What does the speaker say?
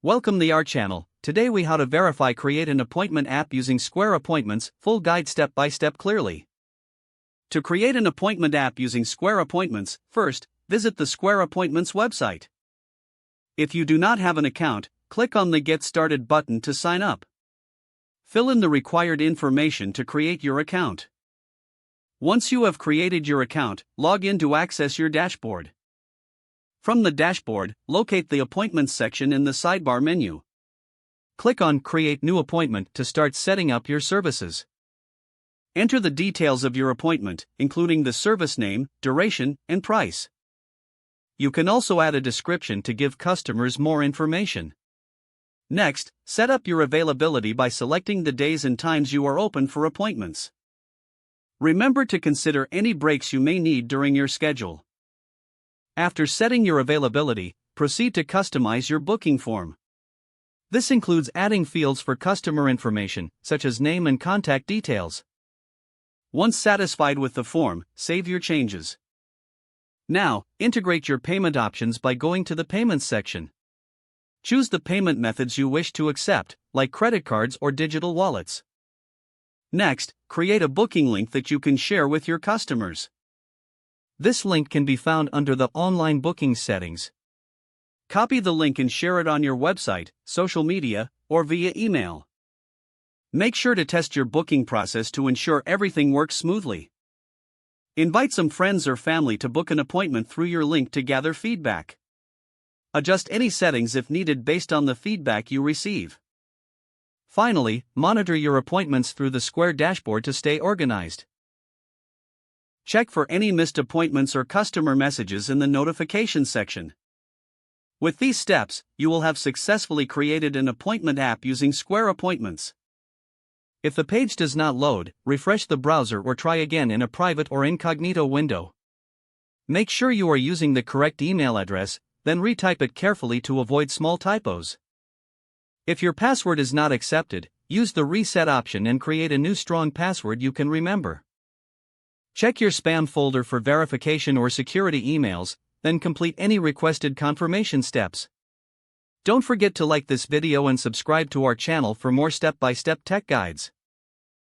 Welcome to our channel. Today we how to verify create an appointment app using Square Appointments, full guide step by step clearly. To create an appointment app using Square Appointments, first, visit the Square Appointments website. If you do not have an account, click on the Get Started button to sign up. Fill in the required information to create your account. Once you have created your account, log in to access your dashboard. From the dashboard, locate the Appointments section in the sidebar menu. Click on Create New Appointment to start setting up your services. Enter the details of your appointment, including the service name, duration, and price. You can also add a description to give customers more information. Next, set up your availability by selecting the days and times you are open for appointments. Remember to consider any breaks you may need during your schedule. After setting your availability, proceed to customize your booking form. This includes adding fields for customer information, such as name and contact details. Once satisfied with the form, save your changes. Now, integrate your payment options by going to the Payments section. Choose the payment methods you wish to accept, like credit cards or digital wallets. Next, create a booking link that you can share with your customers. This link can be found under the Online Booking settings. Copy the link and share it on your website, social media, or via email. Make sure to test your booking process to ensure everything works smoothly. Invite some friends or family to book an appointment through your link to gather feedback. Adjust any settings if needed based on the feedback you receive. Finally, monitor your appointments through the Square dashboard to stay organized. Check for any missed appointments or customer messages in the notification section. With these steps, you will have successfully created an appointment app using Square Appointments. If the page does not load, refresh the browser or try again in a private or incognito window. Make sure you are using the correct email address, then retype it carefully to avoid small typos. If your password is not accepted, use the reset option and create a new strong password you can remember. Check your spam folder for verification or security emails, then complete any requested confirmation steps. Don't forget to like this video and subscribe to our channel for more step-by-step tech guides.